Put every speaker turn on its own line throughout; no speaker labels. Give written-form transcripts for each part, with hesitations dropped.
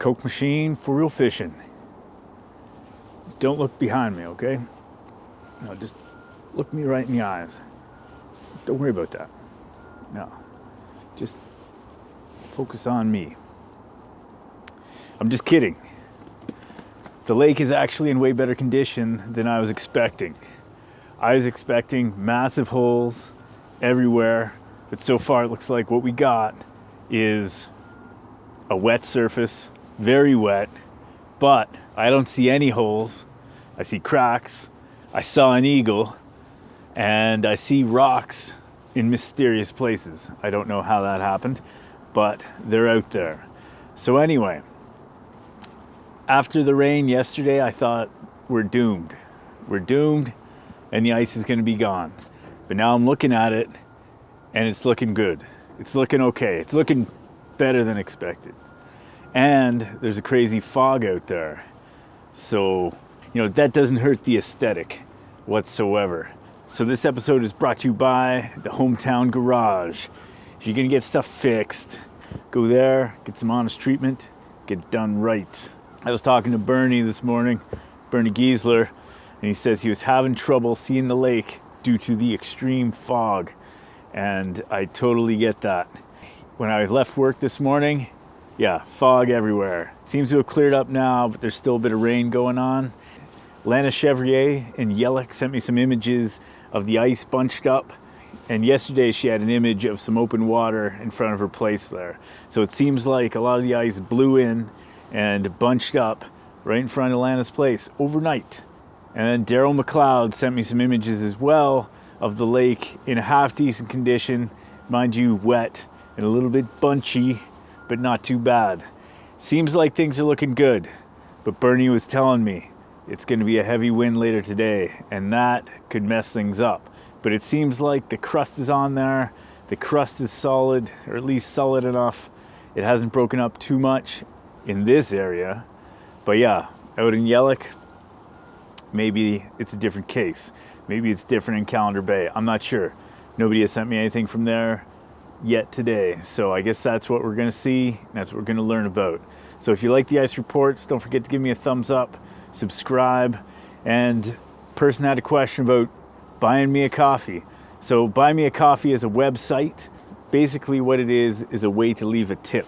Coke machine for real fishing. Don't look behind me, okay? No, just look me right in the eyes. Don't worry about that. No, just focus on me. I'm just kidding. The lake is actually in way better condition than I was expecting. I was expecting massive holes everywhere, but so far it looks like what we got is a wet surface, very wet, but I don't see any holes. I see cracks, I saw an eagle, and I see rocks in mysterious places. I don't know how that happened, but they're out there. So anyway, after the rain yesterday, I thought we're doomed. We're doomed and the ice is gonna be gone. But now I'm looking at it and it's looking good. It's looking okay. It's looking better than expected. And there's a crazy fog out there. So, that doesn't hurt the aesthetic whatsoever. So this episode is brought to you by the Hometown Garage. If you're gonna get stuff fixed, go there, get some honest treatment, get it done right. I was talking to Bernie this morning, Bernie Giesler, and he says he was having trouble seeing the lake due to the extreme fog. And I totally get that. When I left work this morning, fog everywhere. It seems to have cleared up now, but there's still a bit of rain going on. Lana Chevrier in Yellock sent me some images of the ice bunched up. And yesterday she had an image of some open water in front of her place there. So it seems like a lot of the ice blew in and bunched up right in front of Lana's place overnight. And then Daryl McLeod sent me some images as well of the lake in a half decent condition, mind you, wet and a little bit bunchy, but not too bad. Seems like things are looking good, but Bernie was telling me it's going to be a heavy wind later today, and that could mess things up. But it seems like the crust is on there. The crust is solid, or at least solid enough. It hasn't broken up too much in this area. But yeah, out in Yellock, maybe it's a different case. Maybe it's different in Calendar Bay. I'm not sure. Nobody has sent me anything from there yet today. So I guess that's what we're going to see. That's what we're going to learn about. So if you like the ice reports, don't forget to give me a thumbs up, subscribe. And person had a question about buying me a coffee. So Buy Me a Coffee is a website. Basically what it is a way to leave a tip.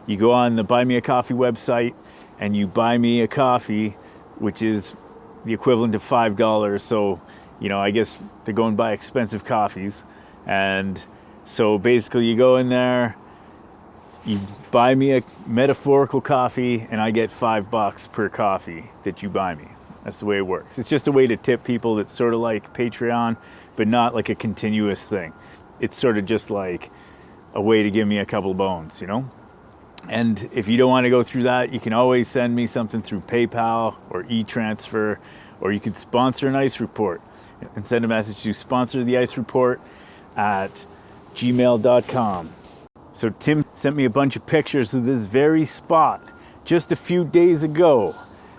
You go on the Buy Me a Coffee website and you buy me a coffee, which is the equivalent of $5. So, I guess they're going to buy expensive coffees. And so basically you go in there, you buy me a metaphorical coffee, and I get $5 per coffee that you buy me. That's the way it works. It's just a way to tip people that's sort of like Patreon, but not like a continuous thing. It's sort of just like a way to give me a couple of bones, And if you don't want to go through that, you can always send me something through PayPal or e-transfer, or you can sponsor an ice report and send a message to sponsor the ice report at gmail.com. So Tim sent me a bunch of pictures of this very spot just a few days ago,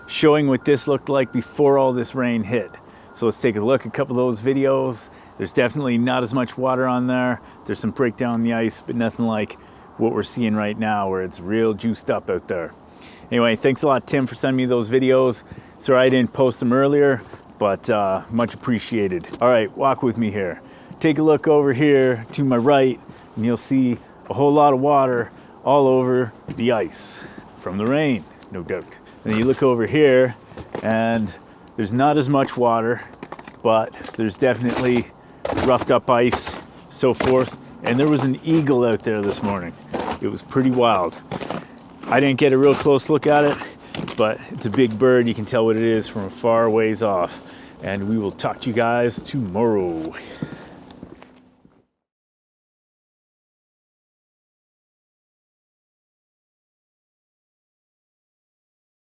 showing what this looked like before all this rain hit. So let's take a look at a couple of those videos. There's definitely not as much water on there. There's some breakdown in the ice, but nothing like what we're seeing right now where it's real juiced up out there. Anyway, thanks a lot, Tim, for sending me those videos. Sorry I didn't post them earlier, but much appreciated. All right, walk with me here. Take a look over here to my right, and you'll see a whole lot of water all over the ice from the rain, no doubt. And then you look over here, and there's not as much water, but there's definitely roughed up ice, so forth. And there was an eagle out there this morning. It was pretty wild. I didn't get a real close look at it, but it's a big bird. You can tell what it is from a far ways off. And we will talk to you guys tomorrow.